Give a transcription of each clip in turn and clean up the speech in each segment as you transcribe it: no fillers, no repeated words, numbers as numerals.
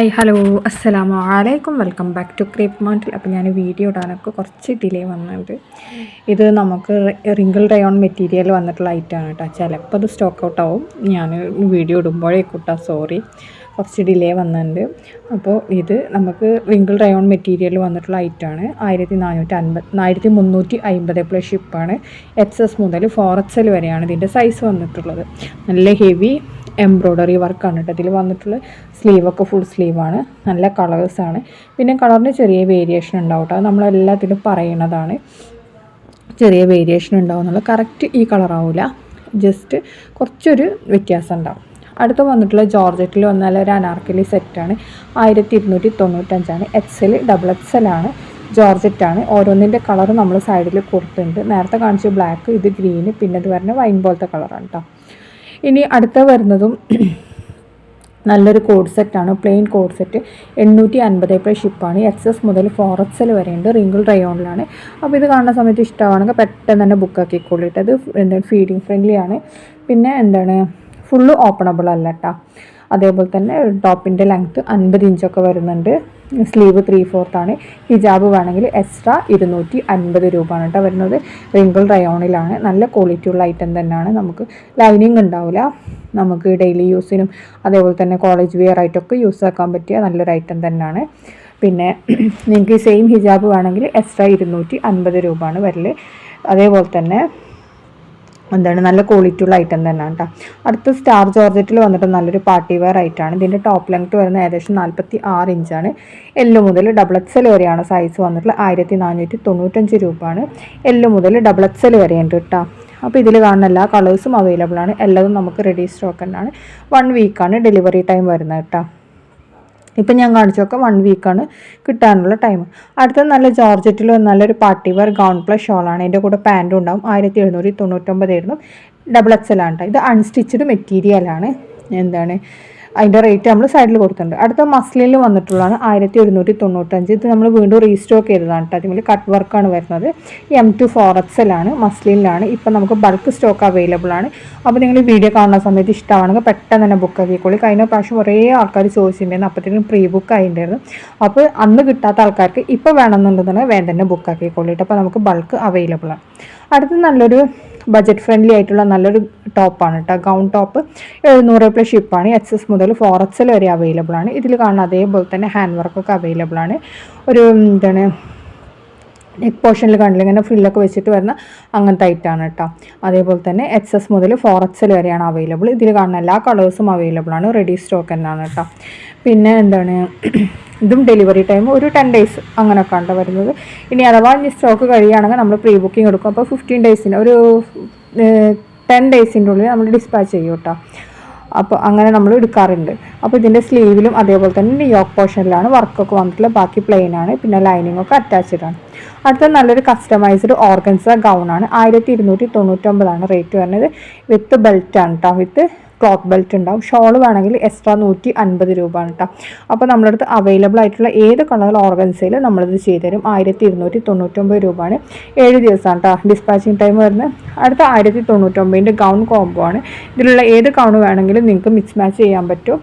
Hi hello അസ്സലാമു അലൈക്കും welcome back to creep മാർട്ടിൽ. അപ്പോൾ ഞാൻ വീഡിയോ ഇടാനൊക്കെ കുറച്ച് ഡിലേ വന്നിട്ടുണ്ട്. ഇത് നമുക്ക് റിങ്കിൾ റയോൺ മെറ്റീരിയൽ വന്നിട്ടുള്ള ഐറ്റമാണ് കേട്ടോ. ചിലപ്പോൾ അത് സ്റ്റോക്ക് ഔട്ട് ആവും, ഞാൻ വീഡിയോ ഇടുമ്പോഴേക്കൂട്ടാ, സോറി, കുറച്ച് ഡിലേ വന്നിട്ടുണ്ട്. അപ്പോൾ ഇത് നമുക്ക് റിങ്കിൾ റയോൺ മെറ്റീരിയൽ വന്നിട്ടുള്ള ഐറ്റമാണ്. 1350 പ്ലസ് ഷിപ്പാണ്. XS മുതൽ 4XL വരെയാണ് ഇതിൻ്റെ സൈസ് വന്നിട്ടുള്ളത്. നല്ല ഹെവി എംബ്രോയ്ഡറി വർക്കാണ് കേട്ടോ ഇതിൽ വന്നിട്ടുള്ള. സ്ലീവൊക്കെ ഫുൾ സ്ലീവാണ്, നല്ല കളേഴ്സാണ്. പിന്നെ കളറിന് ചെറിയ വേരിയേഷൻ ഉണ്ടാവും കേട്ടോ. അത് നമ്മളെല്ലാത്തിനും പറയണതാണ്, ചെറിയ വേരിയേഷൻ ഉണ്ടാവും എന്നുള്ളത്. കറക്റ്റ് ഈ കളറാവില്ല, ജസ്റ്റ് കുറച്ചൊരു വ്യത്യാസം ഉണ്ടാവും. അടുത്ത് വന്നിട്ടുള്ള ജോർജറ്റിൽ വന്നാൽ ഒരു അനാർക്കലി സെറ്റാണ്. 1295 XL, XXL ആണ്, ജോർജറ്റാണ്. ഓരോന്നിൻ്റെ കളർ നമ്മൾ സൈഡിൽ കൊടുത്തിട്ടുണ്ട്. നേരത്തെ കാണിച്ച ബ്ലാക്ക്, ഇത് ഗ്രീന്, പിന്നെ ഇത് വരുന്ന വൈൻ പോലത്തെ കളറാണ് കേട്ടോ. ഇനി അടുത്ത വരുന്നതും നല്ലൊരു കോഡ് സെറ്റാണ്, പ്ലെയിൻ കോഡ് സെറ്റ്. 850 പ്ലസ് ഷിപ്പാണ്. XS മുതൽ 4XL വരെയുണ്ട്. റിങ്കിൾ റയോണിലാണ്. അപ്പോൾ ഇത് കാണുന്ന സമയത്ത് ഇഷ്ടമാണെങ്കിൽ പെട്ടെന്ന് തന്നെ ബുക്കാക്കിക്കൊള്ളിട്ട്. അത് എന്താണ് ഫീഡിങ് ഫ്രണ്ട്ലി ആണ്. പിന്നെ എന്താണ് ഫുള്ള് ഓപ്പണബിൾ അല്ല കേട്ടോ. അതേപോലെ തന്നെ ടോപ്പിൻ്റെ ലെങ്ത്ത് 50 ഇഞ്ചൊക്കെ വരുന്നുണ്ട്. സ്ലീവ് 3/4 ആണ്. ഹിജാബ് വേണമെങ്കിൽ എക്സ്ട്രാ 250 രൂപയാണ് കേട്ടോ വരുന്നത്. റിങ്കിൾ റയോണിലാണ്. നല്ല ക്വാളിറ്റി ഉള്ള ഐറ്റം തന്നെയാണ്. നമുക്ക് ലൈനിങ് ഉണ്ടാവില്ല, നമുക്ക് ഡെയിലി യൂസിനും അതേപോലെ തന്നെ കോളേജ് വെയർ ആയിട്ടൊക്കെ യൂസ് ആക്കാൻ പറ്റിയ നല്ലൊരു ഐറ്റം തന്നെയാണ്. പിന്നെ നിങ്ങൾക്ക് സെയിം ഹിജാബ് വേണമെങ്കിൽ എക്സ്ട്രാ 250 രൂപയാണ് വരൽ. അതേപോലെ തന്നെ എന്താണ് നല്ല ക്വാളിറ്റി ഉള്ള ഐറ്റം തന്നെയാണ് കേട്ടോ. അടുത്ത സ്റ്റാർ ജോർജറ്റിൽ വന്നിട്ട് നല്ലൊരു പാർട്ടി വെയർ ആയിട്ടാണ്. ഇതിൻ്റെ ടോപ്പ് ലെങ്ത്ത് വരുന്നത് ഏകദേശം 46 ഇഞ്ചാണ്. L മുതൽ XXL വരെയാണ് സൈസ് വന്നിട്ടുള്ളത്. 1495 രൂപയാണ്. L മുതൽ XXL വരെയുണ്ട് കേട്ടോ. അപ്പോൾ ഇതിൽ കാണുന്ന എല്ലാ കളേഴ്സും അവൈലബിൾ ആണ്. എല്ലാതും നമുക്ക് റെഡി സ്റ്റോക്ക് തന്നെയാണ്. 1 വീക്കാണ് ഡെലിവറി ടൈം വരുന്നത് കേട്ടോ. ഇപ്പം ഞാൻ കാണിച്ചൊക്കെ 1 വീക്കാണ് കിട്ടാനുള്ള ടൈം. അടുത്ത നല്ല ജോർജറ്റിൽ നല്ലൊരു പാർട്ടി വെയർ ഗൗൺ പ്ലസ് ഷോളാണ്. അതിൻ്റെ കൂടെ പാൻറ്റും ഉണ്ടാവും. 1799 ആയിരുന്നു. XXL ആണ് കേട്ടോ. ഇത് അൺസ്റ്റിച്ചഡ് മെറ്റീരിയലാണ്. എന്താണ് അതിൻ്റെ റേറ്റ് നമ്മൾ സൈഡിൽ കൊടുത്തിട്ടുണ്ട്. അടുത്ത മസ്ലിനിൽ വന്നിട്ടുള്ളതാണ് 1195. ഇത് നമ്മൾ വീണ്ടും റീസ്റ്റോക്ക് ചെയ്തതാണ് കേട്ടോ. അതിൽ കട്ട് വർക്കാണ് വരുന്നത്. M2 4XL ആണ്, മസ്ലിനിലാണ്. ഇപ്പം നമുക്ക് ബൾക്ക് സ്റ്റോക്ക് അവൈലബിൾ ആണ്. അപ്പോൾ നിങ്ങൾ വീഡിയോ കാണുന്ന സമയത്ത് ഇഷ്ടമാണെങ്കിൽ പെട്ടെന്ന് തന്നെ ബുക്ക് ആക്കിക്കോളി. കഴിഞ്ഞ പ്രാവശ്യം കുറേ ആൾക്കാർ ചോദിച്ചിട്ടുണ്ടായിരുന്നു, അപ്പോഴത്തേക്കും പ്രീ ബുക്ക് ആയിട്ടുണ്ടായിരുന്നു. അപ്പോൾ അന്ന് കിട്ടാത്ത ആൾക്കാർക്ക് ഇപ്പോൾ വേണമെന്നുണ്ടെന്നുണ്ടെങ്കിൽ വേഗം തന്നെ ബുക്ക് ആക്കിക്കോളിട്ട്. അപ്പോൾ നമുക്ക് ബൾക്ക് അവൈലബിൾ ആണ്. അടുത്ത് നല്ലൊരു ബജറ്റ് ഫ്രണ്ട്ലി ആയിട്ടുള്ള നല്ലൊരു ടോപ്പാണ് കേട്ടോ. ഗൗൺ ടോപ്പ് 700 പ്ലസ് ഷിപ്പാണ്. XS മുതൽ 4XL വരെ അവൈലബിൾ ആണ്. ഇതിൽ കാണുന്ന അതേപോലെ തന്നെ ഹാൻഡ് വർക്കൊക്കെ അവൈലബിൾ ആണ്. ഒരു എന്താണ് നെക്ക് പോർഷനിൽ കാണില്ല, ഇങ്ങനെ ഫ്രില്ലൊക്കെ വെച്ചിട്ട് വരുന്ന അങ്ങനത്തെ ഐറ്റാണ് കേട്ടോ. അതേപോലെ തന്നെ XS മുതൽ 4XL വരെയാണ് അവൈലബിൾ. ഇതിൽ കാണുന്ന എല്ലാ കളേഴ്സും അവൈലബിൾ ആണ്. റെഡി സ്റ്റോക്ക് തന്നെയാണ് കേട്ടോ. പിന്നെ എന്താണ് ഇതും ഡെലിവറി ടൈം ഒരു 10 ഡേയ്സ് അങ്ങനെയൊക്കെ ആണ് വരുന്നത്. ഇനി അഥവാ ഇനി സ്റ്റോക്ക് കഴിയുകയാണെങ്കിൽ നമ്മൾ പ്രീ ബുക്കിംഗ് എടുക്കും. അപ്പോൾ 15 ഡേയ്സിന് ഒരു 10 ഡേയ്സിൻ്റെ ഉള്ളിൽ നമ്മൾ ഡിസ്പാച്ച് ചെയ്യും കേട്ടോ. അപ്പോൾ അങ്ങനെ നമ്മൾ എടുക്കാറുണ്ട്. അപ്പോൾ ഇതിൻ്റെ സ്ലീവിലും അതേപോലെ തന്നെ യോക്ക് പോർഷനിലാണ് വർക്കൊക്കെ വന്നിട്ടുള്ള. ബാക്കി പ്ലെയിൻ ആണ്. പിന്നെ ലൈനിങ് ഒക്കെ അറ്റാച്ച്ഡ് ആണ്. അടുത്ത നല്ലൊരു കസ്റ്റമൈസ്ഡ് ഓർഗൻസ ഗൗണാണ്. 1299 റേറ്റ് വരുന്നത്. വിത്ത് ബെൽറ്റ് ആണ് കേട്ടോ. വിത്ത് ക്ലോത്ത് ബെൽറ്റ് ഉണ്ടാവും. ഷോൾ വേണമെങ്കിൽ എക്സ്ട്രാ 150 രൂപയാണ് കേട്ടോ. അപ്പോൾ നമ്മളടുത്ത് അവൈലബിൾ ആയിട്ടുള്ള ഏത് കളർ ഓർഗൻസയിൽ നമ്മളിത് ചെയ്തുതരും. 1299 രൂപയാണ്. 7 ദിവസമാണ് കേട്ടോ ഡിസ്പാച്ചിങ് ടൈം വരുന്നത്. അടുത്ത 1099 ഗൗൺ കോംബോ ആണ്. ഇതിലുള്ള ഏത് ഗൗൺ വേണമെങ്കിലും നിങ്ങൾക്ക് മിക്സ് മാച്ച് ചെയ്യാൻ പറ്റും.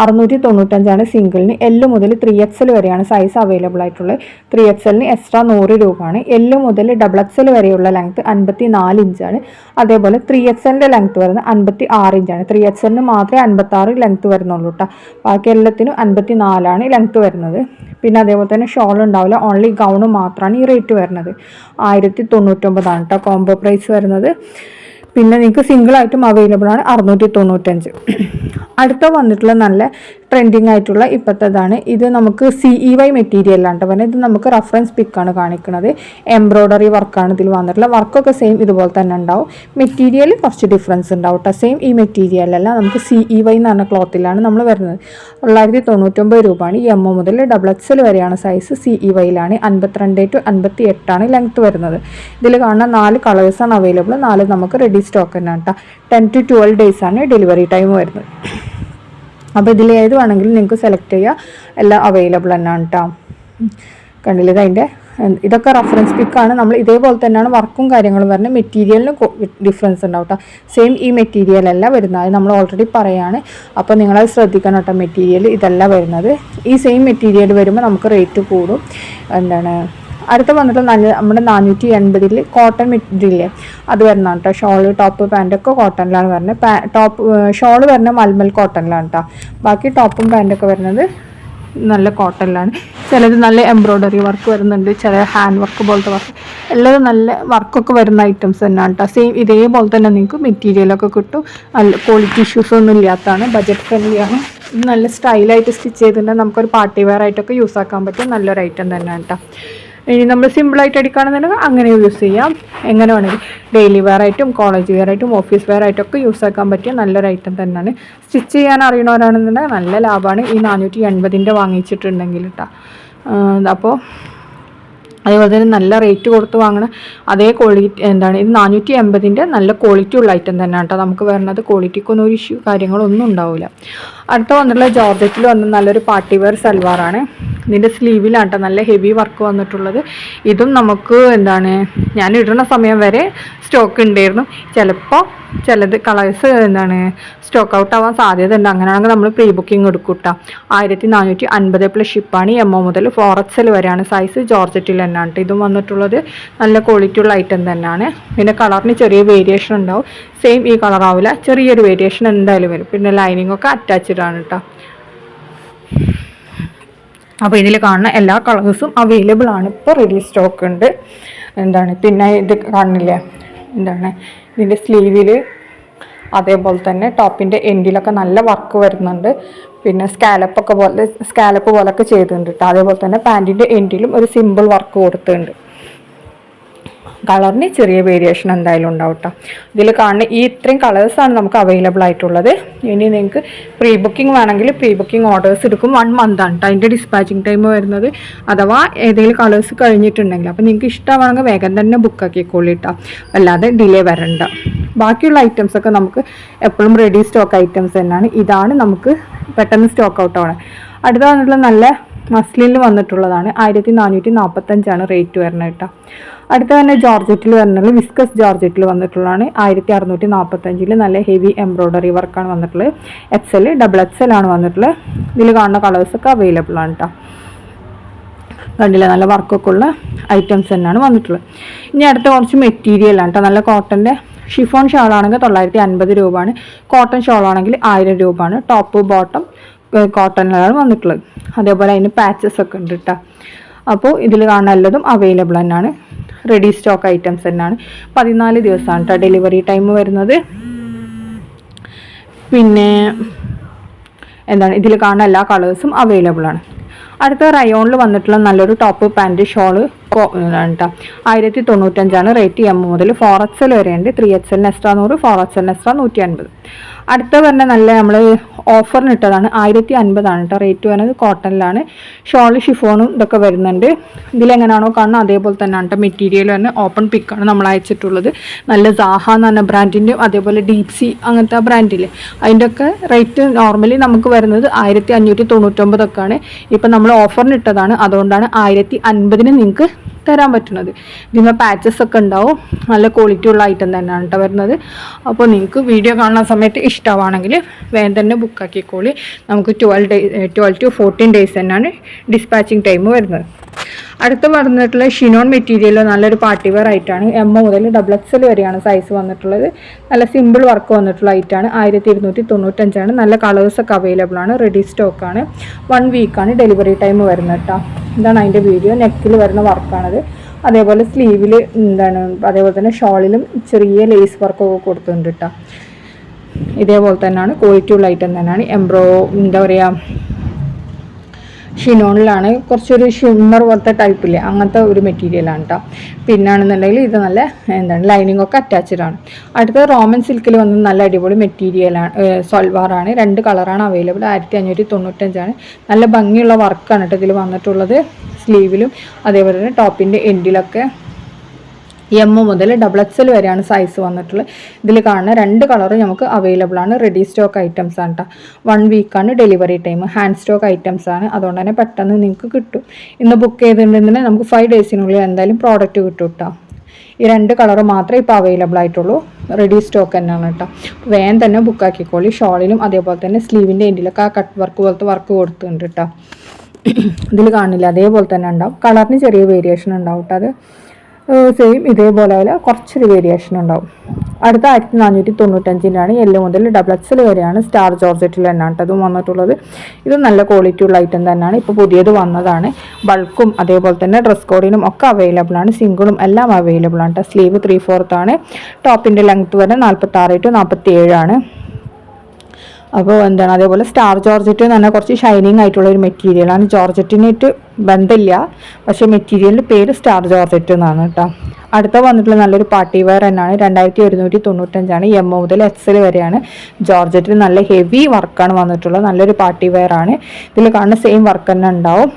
695 സിംഗിളിന്. L മുതൽ 3XL വരെയാണ് സൈസ് അവൈലബിൾ ആയിട്ടുള്ളത്. 3XLന് എക്സ്ട്രാ 100 രൂപയാണ്. L മുതൽ XXL വരെയുള്ള ലെങ്ത്ത് 54 ഇഞ്ചാണ്. അതേപോലെ 3XLൻ്റെ ലെങ്ത്ത് വരുന്നത് 56 ഇഞ്ചാണ്. 3XLന് മാത്രമേ 56 ലെങ്ത്ത് വരുന്നുള്ളൂ കേട്ടോ. ബാക്കി എല്ലാത്തിനും 54 ലെങ്ത്ത് വരുന്നത്. പിന്നെ അതേപോലെ തന്നെ ഷോൾ ഉണ്ടാവില്ല, ഓൺലി ഗൗണ് മാത്രമാണ് ഈ റേറ്റ് വരുന്നത്. 1099 കേട്ടോ കോംബോ പ്രൈസ് വരുന്നത്. പിന്നെ നിങ്ങൾക്ക് സിംഗിളായിട്ടും അവൈലബിൾ ആണ് 695. അടുത്ത വന്നിട്ടുള്ള നല്ല ട്രെൻഡിങ് ആയിട്ടുള്ള ഇപ്പോഴത്തേതാണ്. ഇത് നമുക്ക് CEY മെറ്റീരിയലാണ് കേട്ടോ പറഞ്ഞത്. ഇത് നമുക്ക് റഫറൻസ് പിക്കാണ് കാണിക്കുന്നത്. എംബ്രോയ്ഡറി വർക്കാണ് ഇതിൽ വന്നിട്ടുള്ള. വർക്കൊക്കെ സെയിം ഇതുപോലെ തന്നെ ഉണ്ടാവും. മെറ്റീരിയൽ കുറച്ച് ഡിഫറൻസ് ഉണ്ടാവും കേട്ടോ. സെയിം ഈ മെറ്റീരിയലല്ല, നമുക്ക് CEY എന്ന് പറഞ്ഞ ക്ലോത്തിലാണ് നമ്മൾ വരുന്നത്. 999 രൂപയാണ്. M മുതൽ XXL വരെയാണ് സൈസ്. CEYയിലാണ്. 52 to 58 ലെങ്ത്ത് വരുന്നത്. ഇതിൽ കാണുന്ന 4 കളേഴ്സാണ് അവൈലബിൾ. 4 നമുക്ക് റെഡി സ്റ്റോക്ക് തന്നെയാണ് കേട്ടോ. 10 to 12 ഡേയ്സാണ് ഡെലിവറി ടൈം വരുന്നത്. അപ്പോൾ ഇതിൽ ഏത് വേണമെങ്കിലും നിങ്ങൾക്ക് സെലക്ട് ചെയ്യുക. എല്ലാം അവൈലബിൾ തന്നെയാണ് കേട്ടോ. കണ്ടില്ലേ, അതിൻ്റെ ഇതൊക്കെ റെഫറൻസ് പിക്കാണ്. നമ്മൾ ഇതേപോലെ തന്നെയാണ് വർക്കും കാര്യങ്ങളും വരുന്നത്. മെറ്റീരിയലിന് ഡിഫറൻസ് ഉണ്ടാവും കേട്ടോ. സെയിം ഈ മെറ്റീരിയൽ അല്ല വരുന്നത്, അത് നമ്മൾ ഓൾറെഡി പറയാണ്. അപ്പോൾ നിങ്ങളത് ശ്രദ്ധിക്കണം കേട്ടോ. മെറ്റീരിയൽ ഇതല്ല വരുന്നത്. ഈ സെയിം മെറ്റീരിയൽ വരുമ്പോൾ നമുക്ക് റേറ്റ് കൂടും. അടുത്ത വന്നിട്ട് നമ്മുടെ 480 കോട്ടൺ മെറ്റീരിയൽ അത് വരുന്നതാണ് കേട്ടോ. ഷോള് ടോപ്പ് പാൻറ്റൊക്കെ കോട്ടണിലാണ് വരുന്നത്. ഷോള് വരുന്നത് മൽമൽ കോട്ടണിലാണ് കേട്ടോ. ബാക്കി ടോപ്പും പാൻറ്റൊക്കെ വരുന്നത് നല്ല കോട്ടണിലാണ്. ചിലത് നല്ല എംബ്രോയ്ഡറി വർക്ക് വരുന്നുണ്ട്, ചില ഹാൻഡ് വർക്ക് പോലത്തെ വർക്ക്, എല്ലാവരും നല്ല വർക്കൊക്കെ വരുന്ന ഐറ്റംസ് തന്നെയാണ് കേട്ടോ. സെയിം ഇതേപോലെ തന്നെ നിങ്ങൾക്ക് മെറ്റീരിയലൊക്കെ കിട്ടും. നല്ല ക്വാളിറ്റി ഇഷ്യൂസ് ഒന്നും ഇല്ലാത്തതാണ്, ബഡ്ജറ്റ് ഫ്രണ്ട്ലിയാണ്. നല്ല സ്റ്റൈലായിട്ട് സ്റ്റിച്ച് ചെയ്തിട്ടുണ്ടെങ്കിൽ നമുക്കൊരു പാർട്ടി വെയർ ആയിട്ടൊക്കെ യൂസ് ആക്കാൻ പറ്റിയ നല്ലൊരു ഐറ്റം തന്നെയാണ് കേട്ടോ. ഇനി നമ്മൾ സിമ്പിളായിട്ട് അടിക്കുകയാണെന്നുണ്ടെങ്കിൽ അങ്ങനെ യൂസ് ചെയ്യാം. എങ്ങനെ വേണമെങ്കിൽ ഡെയിലി വെയർ ആയിട്ടും കോളേജ് വെയർ ആയിട്ടും ഓഫീസ് വെയർ ആയിട്ടൊക്കെ യൂസ് ആക്കാൻ പറ്റിയ നല്ലൊരു ഐറ്റം തന്നെയാണ്. സ്റ്റിച്ച് ചെയ്യാൻ അറിയണവരാണെന്നുണ്ടെങ്കിൽ നല്ല ലാഭമാണ് ഈ 480 വാങ്ങിച്ചിട്ടുണ്ടെങ്കിൽ കേട്ടോ. അപ്പോൾ അതേപോലെ തന്നെ നല്ല റേറ്റ് കൊടുത്ത് വാങ്ങണം. അതേ ക്വാളിറ്റി ഇത് 480 നല്ല ക്വാളിറ്റി ഉള്ള ഐറ്റം തന്നെയാണ് കേട്ടോ. നമുക്ക് വരുന്നത് ക്വാളിറ്റിക്കൊന്നും ഒരു ഇഷ്യൂ കാര്യങ്ങളൊന്നും ഉണ്ടാവില്ല. അടുത്ത വന്നിട്ടുള്ള ജോർജറ്റിൽ വന്ന് നല്ലൊരു പാർട്ടി വെയർ സൽവാറാണ്. ഇതിൻ്റെ സ്ലീവിലാണ് കേട്ടോ നല്ല ഹെവി വർക്ക് വന്നിട്ടുള്ളത്. ഇതും നമുക്ക് ഞാൻ ഇടുന്ന സമയം വരെ സ്റ്റോക്ക് ഉണ്ടായിരുന്നു. ചിലത് കളേഴ്സ് സ്റ്റോക്ക് ഔട്ട് ആവാൻ സാധ്യത ഉണ്ട്. അങ്ങനെയാണെങ്കിൽ നമ്മൾ പ്രീ ബുക്കിംഗ് എടുക്കും കേട്ടോ. 1450 പ്ലസ് ഷിപ്പാണ്. MO മുതൽ 4XL വരെയാണ് സൈസ്. ജോർജറ്റിൽ തന്നെയാണ് കേട്ടോ ഇതും വന്നിട്ടുള്ളത്. നല്ല ക്വാളിറ്റി ഉള്ള ഐറ്റം തന്നെയാണ്. പിന്നെ കളറിന് ചെറിയ വേരിയേഷൻ ഉണ്ടാവും. സെയിം ഈ കളർ ആവില്ല, ചെറിയൊരു വേരിയേഷൻ എന്തായാലും വരും. പിന്നെ ലൈനിങ് ഒക്കെ അറ്റാച്ച്ഡ് ആണ് കേട്ടോ. അപ്പോൾ ഇതിൽ കാണുന്ന എല്ലാ കളേഴ്സും അവൈലബിൾ ആണ്. ഇപ്പോൾ റെഡി സ്റ്റോക്ക് ഉണ്ട്. പിന്നെ ഇത് കാണുന്നില്ലേ, ഇതിൻ്റെ സ്ലീവിൽ അതേപോലെ തന്നെ ടോപ്പിൻ്റെ എൻഡിലൊക്കെ നല്ല വർക്ക് വരുന്നുണ്ട്. പിന്നെ സ്കാലപ്പ് പോലൊക്കെ ചെയ്തിട്ടുണ്ട് കേട്ടോ. അതേപോലെ തന്നെ പാൻറ്റിൻ്റെ എൻഡിലും ഒരു സിമ്പിൾ വർക്ക് കൊടുത്തിട്ടുണ്ട്. കളറിന് ചെറിയ വേരിയേഷൻ എന്തായാലും ഉണ്ടാവും കേട്ടോ. ഇതിൽ കാണുന്ന ഈ ഇത്രയും കളേഴ്സാണ് നമുക്ക് അവൈലബിൾ ആയിട്ടുള്ളത്. ഇനി നിങ്ങൾക്ക് പ്രീ ബുക്കിംഗ് വേണമെങ്കിൽ പ്രീ ബുക്കിംഗ് ഓർഡേഴ്സ് എടുക്കും. 1 മന്താണ് കേട്ടോ അതിൻ്റെ ഡിസ്പാച്ചിങ് ടൈം വരുന്നത്. അഥവാ ഏതെങ്കിലും കളേഴ്സ് കഴിഞ്ഞിട്ടുണ്ടെങ്കിൽ അപ്പോൾ നിങ്ങൾക്ക് ഇഷ്ടമാണെങ്കിൽ വേഗം തന്നെ ബുക്കാക്കിക്കോളി കേട്ടോ, അല്ലാതെ ഡിലേ വരണ്ട. ബാക്കിയുള്ള ഐറ്റംസൊക്കെ നമുക്ക് എപ്പോഴും റെഡി സ്റ്റോക്ക് ഐറ്റംസ് തന്നെയാണ്. ഇതാണ് നമുക്ക് പെട്ടെന്ന് സ്റ്റോക്ക് ഔട്ട് ആവണം. അടുത്ത വന്നിട്ടുള്ള നല്ല മസ്ലിനിൽ വന്നിട്ടുള്ളതാണ്. 1445 റേറ്റ് വരുന്നത് കേട്ടോ. അടുത്ത തന്നെ ജോർജറ്റിൽ വരുന്നത് വിസ്കസ് ജോർജറ്റിൽ വന്നിട്ടുള്ളതാണ്. 1645 നല്ല ഹെവി എംബ്രോയ്ഡറി വർക്കാണ് വന്നിട്ടുള്ളത്. XL XXL ആണ് വന്നിട്ടുള്ളത്. ഇതിൽ കാണുന്ന കളേഴ്സൊക്കെ അവൈലബിൾ ആണ് കേട്ടോ. കണ്ടില്ല, നല്ല വർക്കൊക്കെ ഉള്ള ഐറ്റംസ് തന്നെയാണ് വന്നിട്ടുള്ളത്. ഇനി അടുത്ത കുറച്ച് മെറ്റീരിയലാണ് കേട്ടോ. നല്ല കോട്ടൻ്റെ ഷിഫോൺ ഷാളാണെങ്കിൽ 950 രൂപയാണ്. കോട്ടൺ ഷോളാണെങ്കിൽ 1000 രൂപയാണ്. ടോപ്പ് ബോട്ടം കോട്ടണിലാണ് വന്നിട്ടുള്ളത്. അതേപോലെ അതിന് പാച്ചസ് ഒക്കെ ഉണ്ട് കേട്ടോ. അപ്പോൾ ഇതിൽ കാണാൻ എല്ലാതും അവൈലബിൾ തന്നെയാണ്. റെഡി സ്റ്റോക്ക് ഐറ്റംസ് തന്നെയാണ്. 14 ദിവസമാണ് കേട്ടോ ഡെലിവറി ടൈം വരുന്നത്. പിന്നെ ഇതിൽ കാണുന്ന എല്ലാ കളേഴ്സും അവൈലബിൾ ആണ്. അടുത്ത റയോണിൽ വന്നിട്ടുള്ള നല്ലൊരു ടോപ്പ് പാൻറ്റ് ഷോള് കേട്ടോ. 1095 റേറ്റ്. M മുതൽ 4XL വരെയുണ്ട്. 3XL extra 100, 4XL extra 150. അടുത്ത പറഞ്ഞ നല്ല നമ്മൾ ഓഫറിന് ഇട്ടതാണ്. 1050 കേട്ടോ റേറ്റ് വരുന്നത്. കോട്ടണിലാണ്. ഷോള് ഷിഫോണും ഇതൊക്കെ വരുന്നുണ്ട്. ഇതിലെങ്ങനെയാണോ കാണുന്നത് അതേപോലെ തന്നെയാണ് കേട്ടോ. മെറ്റീരിയൽ തന്നെ ഓപ്പൺ പിക്കാണ് നമ്മൾ അയച്ചിട്ടുള്ളത്. നല്ല സാഹ എന്ന് പറഞ്ഞ ബ്രാൻഡിൻ്റെ, അതേപോലെ ഡീപ്സി അങ്ങനത്തെ ബ്രാൻഡില്ലേ അതിൻ്റെ ഒക്കെ റേറ്റ് നോർമലി നമുക്ക് വരുന്നത് 1599 ആണ്. ഇപ്പം നമ്മൾ ഓഫറിന് ഇട്ടതാണ്, അതുകൊണ്ടാണ് 1050 നിങ്ങൾക്ക് തരാൻ പറ്റുന്നത്. ഇതിന്മേൽ പാച്ചസ് ഒക്കെ ഉണ്ടാവും. നല്ല ക്വാളിറ്റി ഉള്ള ഐറ്റം തന്നെയാണ് കേട്ടോ വരുന്നത്. അപ്പോൾ നിങ്ങൾക്ക് വീഡിയോ കാണുന്ന സമയത്ത് ഇഷ്ടമാണെങ്കിൽ വേഗം തന്നെ ബുക്കാക്കിക്കോളി. നമുക്ക് 12 to 14 ഡേയ്സ് തന്നെയാണ് ഡിസ്പാച്ചിങ് ടൈം വരുന്നത്. അടുത്ത പറഞ്ഞിട്ടുള്ള ഷിനോൺ മെറ്റീരിയൽ നല്ലൊരു പാർട്ടി വെയർ ആയിട്ടാണ്. M മുതൽ XXL വരെയാണ് സൈസ് വന്നിട്ടുള്ളത്. നല്ല സിമ്പിൾ വർക്ക് വന്നിട്ടുള്ള ഐറ്റാണ്. 1295 നല്ല കളേഴ്സൊക്കെ അവൈലബിൾ ആണ്. റെഡി സ്റ്റോക്കാണ്. 1 വീക്കാണ് ഡെലിവറി ടൈം വരുന്നത് കേട്ടോ. ഇതാണ് അതിൻ്റെ വീഡിയോ. നെക്കിൽ വരുന്ന വർക്കാണത്. അതേപോലെ സ്ലീവിൽ അതേപോലെ തന്നെ ഷോളിലും ചെറിയ ലേസ് വർക്കൊക്കെ കൊടുത്തിട്ടുണ്ട് കേട്ടോ. ഇതേപോലെ തന്നെയാണ് ക്വാളിറ്റി ഉള്ള ഐറ്റം തന്നെയാണ്. എന്താ പറയുക, ഷിനോണിലാണ്. കുറച്ചൊരു ഷിമ്മർ പോലത്തെ ടൈപ്പില്ലേ അങ്ങനത്തെ ഒരു മെറ്റീരിയലാണ് കേട്ടോ. പിന്നാണെന്നുണ്ടെങ്കിൽ ഇത് നല്ല ലൈനിങ് ഒക്കെ അറ്റാച്ച്ഡ് ആണ്. അടുത്തത് റോമൻ സിൽക്കിൽ വന്ന് നല്ല അടിപൊളി മെറ്റീരിയലാണ്. സൽവാറാണ്. 2 കളറാണ് അവൈലബിൾ. 1595 നല്ല ഭംഗിയുള്ള വർക്കാണ് കേട്ടോ ഇതിൽ വന്നിട്ടുള്ളത്. സ്ലീവിലും അതേപോലെ തന്നെ ടോപ്പിൻ്റെ എൻഡിലൊക്കെ എം മുതൽ ഡബിൾ എക്സൽ വരെയാണ് സൈസ് വന്നിട്ടുള്ളത്. ഇതിൽ കാണുന്ന 2 കളറും നമുക്ക് അവൈലബിൾ ആണ്. റെഡി സ്റ്റോക്ക് ഐറ്റംസ് ആണ് കേട്ടോ. 1 വീക്കാണ് delivery time. Hand stock items ആണ്, അതുകൊണ്ട് തന്നെ പെട്ടെന്ന് നിങ്ങൾക്ക് കിട്ടും. ഇന്ന് ബുക്ക് ചെയ്തിട്ടുണ്ടെങ്കിൽ നമുക്ക് 5 ഡേയ്സിനുള്ളിൽ എന്തായാലും പ്രോഡക്റ്റ് കിട്ടും കേട്ടോ. ഈ 2 കളർ മാത്രമേ ഇപ്പോൾ അവൈലബിൾ ആയിട്ടുള്ളൂ. റെഡി സ്റ്റോക്ക് തന്നെയാണ് കേട്ടോ. വേഗം തന്നെ ബുക്ക് ആക്കിക്കോളി. ഷോളിലും അതേപോലെ തന്നെ സ്ലീവിൻ്റെ എൻഡിലൊക്കെ ആ കട്ട് വർക്ക് പോലത്തെ വർക്ക് കൊടുത്തിട്ടുണ്ട് കേട്ടോ. ഇതിൽ കാണില്ല, അതേപോലെ തന്നെ ഉണ്ടാവും. കളറിന് ചെറിയ വേരിയേഷൻ ഉണ്ടാവും കേട്ടോ. അത് സെയിം ഇതേപോലെ കുറച്ചൊരു വേരിയേഷൻ ഉണ്ടാവും. അടുത്ത 1495-ലാണ്. യെല്ലോ മുതൽ ഡബിൾ എക്സൽ വരെയാണ്. സ്റ്റാർ ജോർജറ്റിൽ തന്നെയാണ് കേട്ടോ അതും വന്നിട്ടുള്ളത്. ഇത് നല്ല ക്വാളിറ്റി ഉള്ള ഐറ്റം തന്നെയാണ്. ഇപ്പോൾ പുതിയത് വന്നതാണ്. ബൾക്കും അതേപോലെ തന്നെ ഡ്രസ് കോഡിനും ഒക്കെ അവൈലബിൾ ആണ്. സിംഗിളും എല്ലാം അവൈലബിൾ ആണ് കേട്ടോ. സ്ലീവ് 3/4 ആണ്. ടോപ്പിൻ്റെ ലെങ്ത് വരെ 46 to 47 ആണ്. അപ്പോൾ എന്താണ്, അതേപോലെ സ്റ്റാർ ജോർജറ്റ് എന്ന് പറഞ്ഞാൽ കുറച്ച് ഷൈനിങ് ആയിട്ടുള്ള ഒരു മെറ്റീരിയലാണ്. ജോർജറ്റിനായിട്ട് ബന്ധമില്ല, പക്ഷേ മെറ്റീരിയലിൻ്റെ പേര് സ്റ്റാർ ജോർജറ്റ് എന്നാണ് കേട്ടോ. അടുത്ത വന്നിട്ടുള്ള നല്ലൊരു പാർട്ടി വെയർ തന്നെയാണ്. 2195-ആണ്. എം മുതൽ എക്സൽ വരെയാണ്. ജോർജറ്റിൽ നല്ല ഹെവി വർക്കാണ് വന്നിട്ടുള്ളത്. നല്ലൊരു പാർട്ടി വെയർ ആണ്. ഇതിൽ കാണുന്ന സെയിം വർക്ക് തന്നെ ഉണ്ടാവും.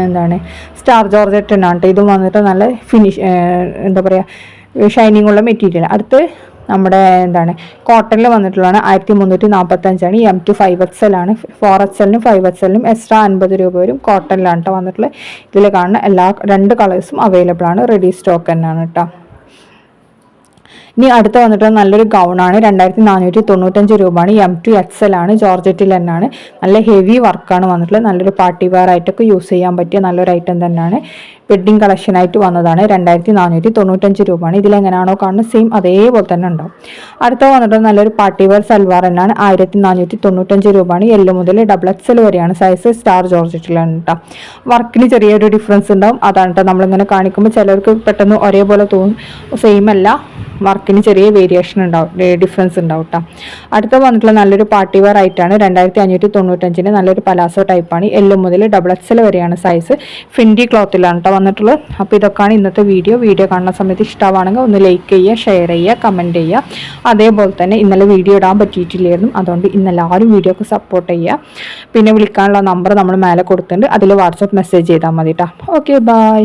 എന്താണ്, സ്റ്റാർ ജോർജറ്റ് തന്നെയാണ് കേട്ടോ. ഇതും വന്നിട്ട് നല്ല ഫിനിഷ്, എന്താ പറയുക, ഷൈനിങ് ഉള്ള മെറ്റീരിയൽ. അടുത്ത് നമ്മുടെ എന്താണ് കോട്ടണിൽ വന്നിട്ടുള്ളതാണ്. 1345-ആണ്. എം ടു 5XL ആണ്. 4XL-നും 5XL-നും എക്സ്ട്രാ 50 രൂപ വരും. കോട്ടണിലാണ് കേട്ടോ വന്നിട്ടുള്ളത്. ഇതിൽ കാണുന്ന എല്ലാ 2 കളേഴ്സും അവൈലബിൾ ആണ്. റെഡി സ്റ്റോക്ക് തന്നെയാണ് കേട്ടോ. ഇനി അടുത്ത് വന്നിട്ട് നല്ലൊരു ഗൗണാണ്. 2495 രൂപയാണ്. എം ടു XL ആണ്. ജോർജറ്റിൽ തന്നെയാണ്. നല്ല ഹെവി വർക്കാണ് വന്നിട്ടുള്ളത്. നല്ലൊരു പാർട്ടി വെയർ ആയിട്ടൊക്കെ യൂസ് ചെയ്യാൻ പറ്റിയ നല്ലൊരു ഐറ്റം തന്നെയാണ്. വെഡ്ഡിങ് കളക്ഷനായിട്ട് വന്നതാണ്. 2495 രൂപയാണ്. ഇതിലെങ്ങനെയാണോ കാണുന്നത് സെയിം അതേപോലെ തന്നെ ഉണ്ടാവും. അടുത്ത വന്നിട്ട് നല്ലൊരു പാർട്ടി വെയർ സൽവാർ തന്നെയാണ്. 1495 രൂപയാണ്. യെല്ലോ മുതൽ ഡബിൾ എക്സൽ വരെയാണ് സൈസ്. സ്റ്റാർ ജോർജറ്റിലാണ് കേട്ടോ. വർക്കിന് ചെറിയൊരു ഡിഫറൻസ് ഉണ്ടാവും. അതാണ് കേട്ടോ നമ്മളിങ്ങനെ കാണിക്കുമ്പോൾ ചിലർക്ക് പെട്ടെന്ന് ഒരേപോലെ തോന്നും. സെയിം അല്ല, വർക്കിന് ചെറിയ വേരിയേഷൻ ഉണ്ടാവും, ഡിഫറൻസ് ഉണ്ടാവും കേട്ടോ. അടുത്ത വന്നിട്ടുള്ള നല്ലൊരു പാർട്ടി വെയർ ആയിട്ടാണ്. 2595-ന് നല്ലൊരു പലാസോ ടൈപ്പാണ്. യെല്ലോ മുതൽ ഡബിൾ എക്സൽ വരെയാണ് സൈസ്. ഫിൻഡി ക്ലോത്തിലാണ് കേട്ടോ വന്നിട്ടുള്ളത്. അപ്പോൾ ഇതൊക്കെയാണ് ഇന്നത്തെ വീഡിയോ. കാണുന്ന സമയത്ത് ഇഷ്ടമാണെങ്കിൽ ഒന്ന് ലൈക്ക് ചെയ്യുക, ഷെയർ ചെയ്യുക, കമൻറ്റ് ചെയ്യുക. അതേപോലെ തന്നെ ഇന്നലെ വീഡിയോ ഇടാൻ പറ്റിയിട്ടില്ലായിരുന്നു, അതുകൊണ്ട് ഇന്നെല്ലാവരും വീഡിയോക്ക് സപ്പോർട്ട് ചെയ്യുക. പിന്നെ വിളിക്കാനുള്ള നമ്പർ നമ്മൾ മേലെ കൊടുത്തിട്ടുണ്ട്, അതിൽ വാട്സപ്പ് മെസ്സേജ് ചെയ്താൽ മതി കേട്ടോ. Okay, by.